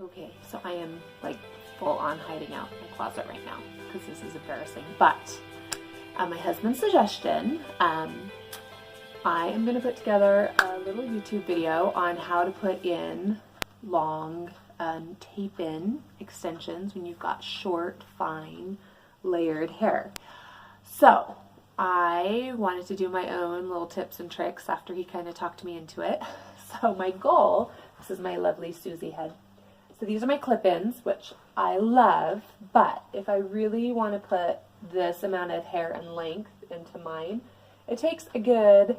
Okay, so I am like full on hiding out in my closet right now because this is embarrassing. But at my husband's suggestion, I am going to put together a little YouTube video on how to put in long tape-in extensions when you've got short, fine, layered hair. So I wanted to do my own little tips and tricks after he kind of talked me into it. So my goal, this is my lovely Susie head. So these are my clip-ins, which I love, but if I really want to put this amount of hair and length into mine, it takes a good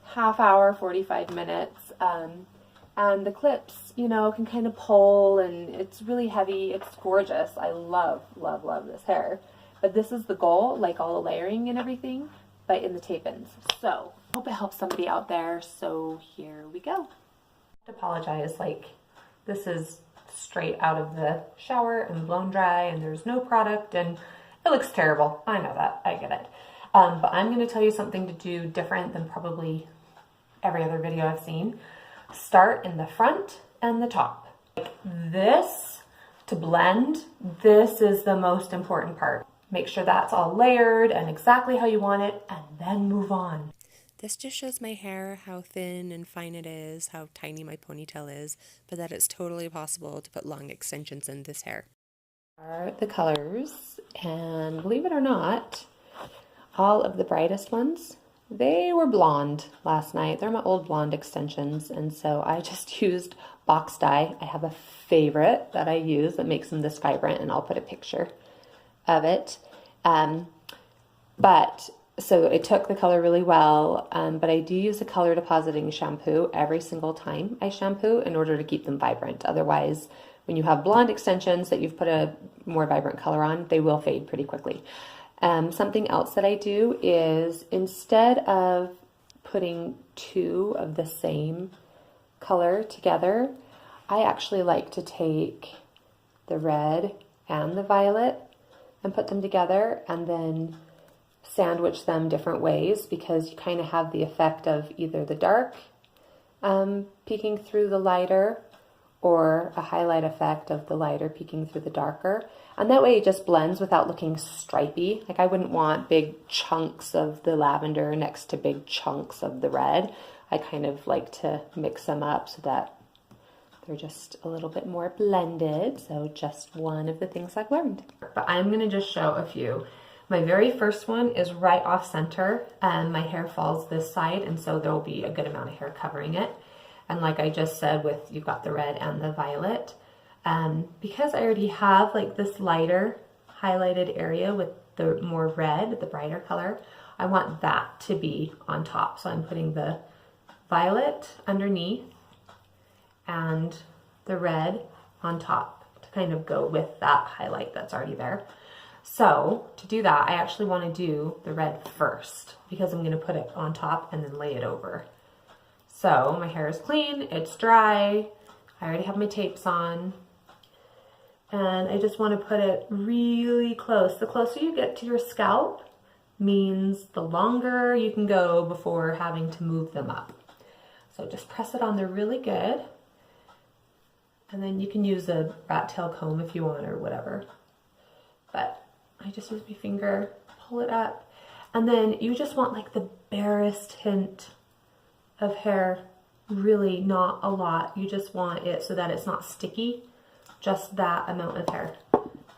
half hour, 45 minutes, and the clips, you know, can kind of pull, and it's really heavy. It's gorgeous. I love, love, love this hair. But this is the goal, like all the layering and everything, but in the tape-ins. So, hope it helps somebody out there. So here we go. I have to apologize, like, this is straight out of the shower and blown dry, and there's no product, and it looks terrible. I know that. I get it. But I'm going to tell you something to do different than probably every other video I've seen. Start in the front and the top. Like this, to blend, this is the most important part. Make sure that's all layered and exactly how you want it, and then move on. This just shows my hair, how thin and fine it is, how tiny my ponytail is, but that it's totally possible to put long extensions in this hair. Are the colors, and believe it or not, all of the brightest ones, they were blonde last night. They're my old blonde extensions, and so I just used box dye. I have a favorite that I use that makes them this vibrant, and I'll put a picture of it. So it took the color really well, but I do use a color depositing shampoo every single time I shampoo in order to keep them vibrant. Otherwise, when you have blonde extensions that you've put a more vibrant color on, they will fade pretty quickly. Something else that I do is instead of putting two of the same color together, I actually like to take the red and the violet and put them together and then sandwich them different ways, because you kind of have the effect of either the dark peeking through the lighter or a highlight effect of the lighter peeking through the darker. And that way it just blends without looking stripy. Like I wouldn't want big chunks of the lavender next to big chunks of the red. I kind of like to mix them up so that they're just a little bit more blended. So just one of the things I've learned. But I'm going to just show a few. My very first one is right off center, and my hair falls this side, and so there'll be a good amount of hair covering it. And like I just said, you've got the red and the violet, because I already have like this lighter highlighted area with the more red, the brighter color, I want that to be on top. So I'm putting the violet underneath and the red on top to kind of go with that highlight that's already there. So to do that, I actually want to do the red first because I'm going to put it on top and then lay it over. So my hair is clean, it's dry, I already have my tapes on, and I just want to put it really close. The closer you get to your scalp means the longer you can go before having to move them up. So just press it on there really good, and then you can use a rat tail comb if you want or whatever. But I just use my finger, pull it up, and then you just want like the barest hint of hair, really not a lot. You just want it so that it's not sticky, just that amount of hair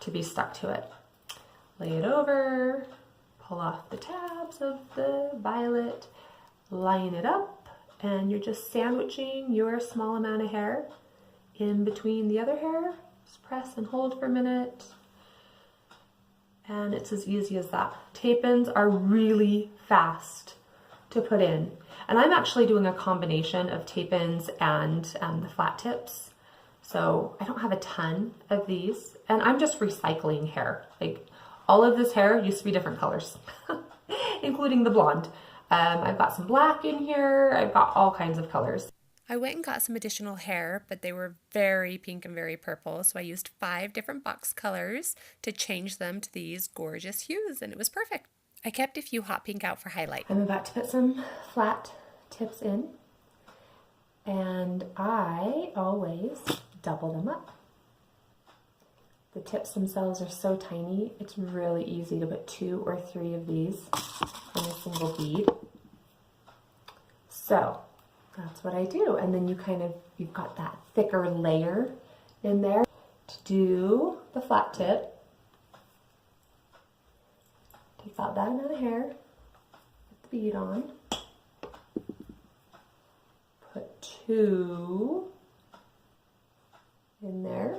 to be stuck to it. Lay it over, pull off the tabs of the violet, line it up, and you're just sandwiching your small amount of hair in between the other hair. Just press and hold for a minute. And it's as easy as that. Tape-ins are really fast to put in. And I'm actually doing a combination of tape-ins and the flat tips. So I don't have a ton of these. And I'm just recycling hair. Like all of this hair used to be different colors, including the blonde. I've got some black in here. I've got all kinds of colors. I went and got some additional hair, but they were very pink and very purple, so I used 5 different box colors to change them to these gorgeous hues, and it was perfect. I kept a few hot pink out for highlight. I'm about to put some flat tips in, and I always double them up. The tips themselves are so tiny, it's really easy to put 2 or 3 of these on a single bead. So that's what I do. And then you've got that thicker layer in there. To do the flat tip, take about that amount of hair, put the bead on, put 2 in there,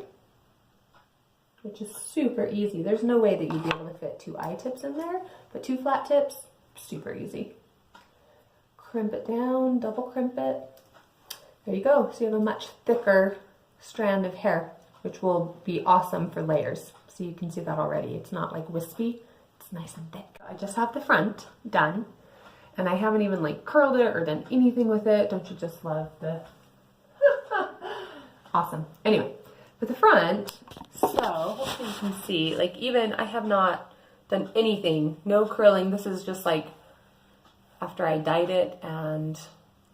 which is super easy. There's no way that you'd be able to fit 2 eye tips in there, but 2 flat tips, super easy. Crimp it down, double crimp it. There you go. So you have a much thicker strand of hair, which will be awesome for layers. So you can see that already. It's not like wispy, it's nice and thick. I just have the front done, and I haven't even like curled it or done anything with it. Don't you just love the awesome. Anyway, with the front, so hopefully you can see, like, even I have not done anything, no curling. This is just like after I dyed it and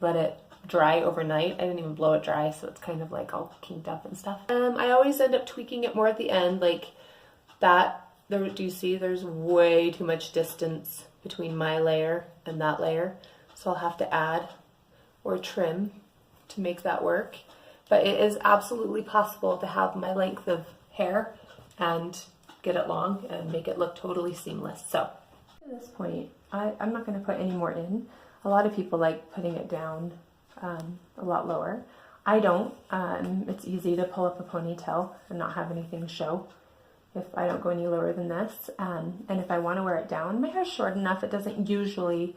let it dry overnight. I didn't even blow it dry, so it's kind of like all kinked up and stuff. I always end up tweaking it more at the end, like that. There, do you see there's way too much distance between my layer and that layer, so I'll have to add or trim to make that work. But it is absolutely possible to have my length of hair and get it long and make it look totally seamless. So at this point, I'm not going to put any more in. A lot of people like putting it down a lot lower. I don't. It's easy to pull up a ponytail and not have anything show if I don't go any lower than this. And if I want to wear it down, my hair's short enough, it doesn't usually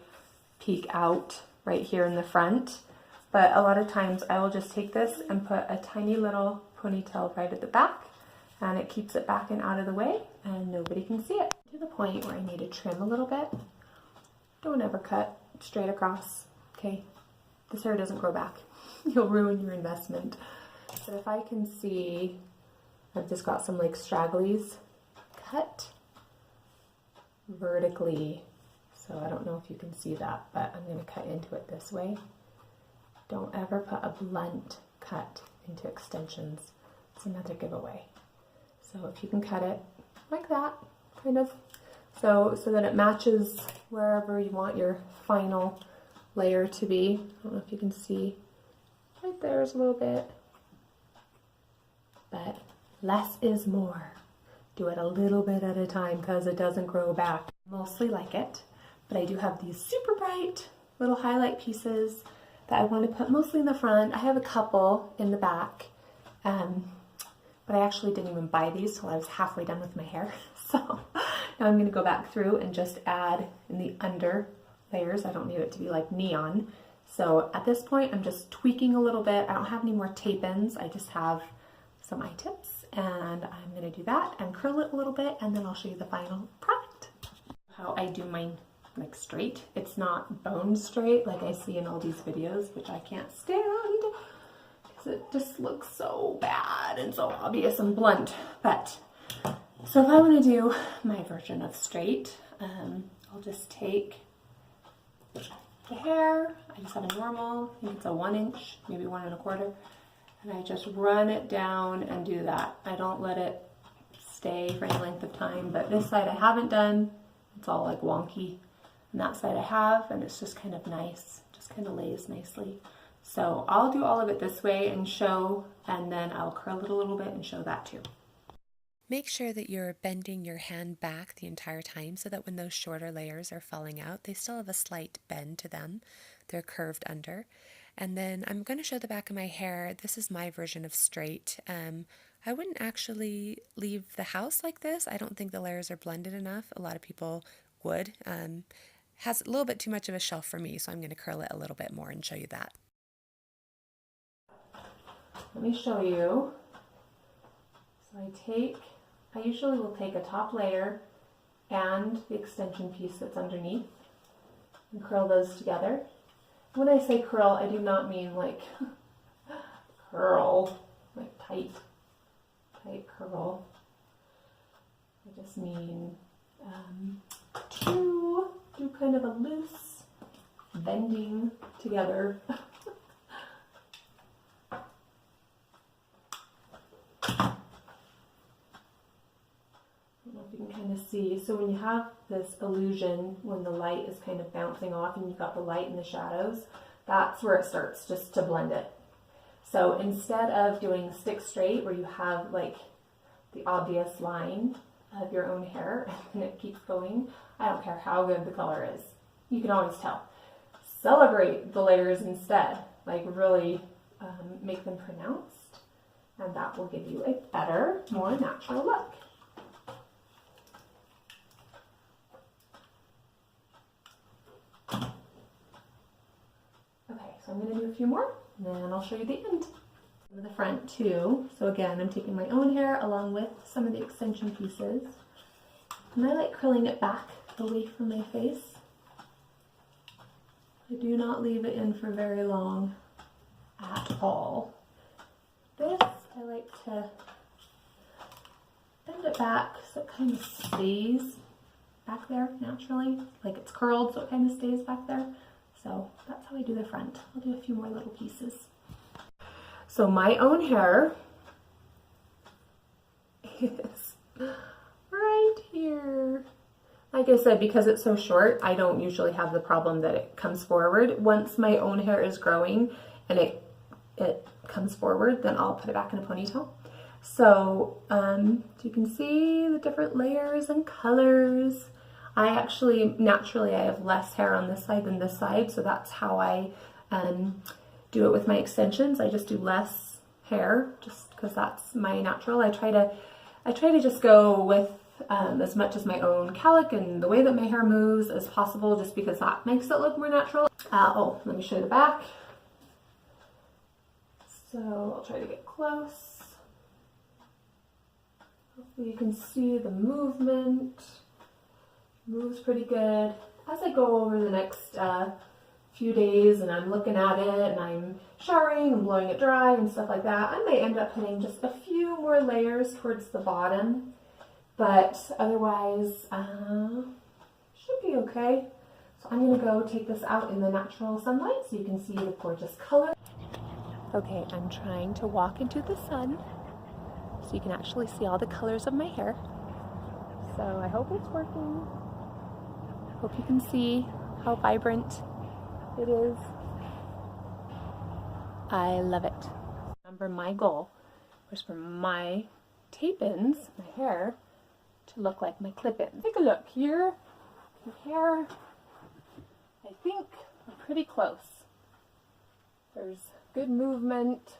peek out right here in the front. But a lot of times I will just take this and put a tiny little ponytail right at the back, and it keeps it back and out of the way and nobody can see it. To the point where I need to trim a little bit. Don't ever cut straight across, okay? This hair doesn't grow back. You'll ruin your investment. So if I can see, I've just got some like stragglies, cut vertically. So I don't know if you can see that, but I'm going to cut into it this way. Don't ever put a blunt cut into extensions. It's another giveaway. So if you can cut it like that, kind of, so that it matches wherever you want your final layer to be. I don't know if you can see, right there's a little bit, but less is more. Do it a little bit at a time because it doesn't grow back. Mostly like it, but I do have these super bright little highlight pieces that I want to put mostly in the front. I have a couple in the back, but I actually didn't even buy these till I was halfway done with my hair. So now I'm going to go back through and just add in the under layers. I don't need it to be like neon. So at this point, I'm just tweaking a little bit. I don't have any more tape-ins. I just have some eye tips, and I'm going to do that and curl it a little bit, and then I'll show you the final product. How I do mine like straight. It's not bone straight like I see in all these videos, which I can't stand because it just looks so bad and so obvious and blunt. But so if I want to do my version of straight, I'll just take the hair. I just have a normal, I think it's a 1 inch, maybe 1 1/4, and I just run it down and do that. I don't let it stay for any length of time, but this side I haven't done. It's all like wonky. And that side I have, and it's just kind of nice, just kind of lays nicely. So I'll do all of it this way and show, and then I'll curl it a little bit and show that too. Make sure that you're bending your hand back the entire time so that when those shorter layers are falling out, they still have a slight bend to them. They're curved under. And then I'm going to show the back of my hair. This is my version of straight. I wouldn't actually leave the house like this. I don't think the layers are blended enough. A lot of people would. Has a little bit too much of a shelf for me, so I'm going to curl it a little bit more and show you that. Let me show you. So I usually will take a top layer and the extension piece that's underneath and curl those together. When I say curl, I do not mean like curl, like tight curl. I just mean to do kind of a loose bending together. see, so when you have this illusion, when the light is kind of bouncing off and you've got the light and the shadows, that's where it starts just to blend it. So instead of doing stick straight where you have like the obvious line of your own hair and it keeps going, I don't care how good the color is. You can always tell. Celebrate the layers instead, like really make them pronounced, and that will give you a better, more natural look. Okay, so I'm going to do a few more, and then I'll show you the end. The front too. So again, I'm taking my own hair along with some of the extension pieces, and I like curling it back away from my face. I do not leave it in for very long at all. This, I like to bend it back so it kind of stays back there naturally, like it's curled so it kind of stays back there. So that's how I do the front. I'll do a few more little pieces. So my own hair is right here. Like I said, because it's so short, I don't usually have the problem that it comes forward. Once my own hair is growing and it comes forward, then I'll put it back in a ponytail. So you can see the different layers and colors. I actually, naturally, I have less hair on this side than this side, so that's how I do it with my extensions. I just do less hair, just because that's my natural. I try to just go with as much as my own calic and the way that my hair moves as possible, just because that makes it look more natural. Oh, let me show you the back. So I'll try to get close. Hopefully you can see the movement. Moves pretty good. As I go over the next few days and I'm looking at it and I'm showering and blowing it dry and stuff like that, I may end up putting just a few more layers towards the bottom. But otherwise, should be okay. So I'm going to go take this out in the natural sunlight so you can see the gorgeous color. Okay, I'm trying to walk into the sun so you can actually see all the colors of my hair. So I hope it's working. Hope you can see how vibrant it is. I love it. Remember, my goal was for my tape-ins, my hair, to look like my clip-ins. Take a look here. The hair, I think I'm pretty close. There's good movement,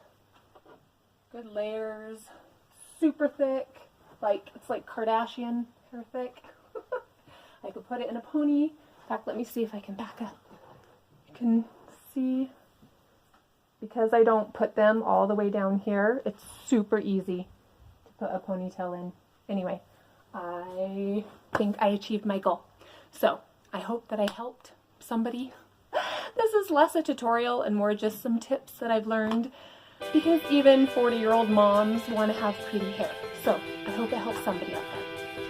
good layers, super thick, like it's like Kardashian hair thick. I could put it in a pony. In fact, let me see if I can back up. You can see, because I don't put them all the way down here, it's super easy to put a ponytail in. Anyway, I think I achieved my goal. So I hope that I helped somebody. This is less a tutorial and more just some tips that I've learned, because even 40-year-old moms want to have pretty hair. So I hope it helps somebody out there.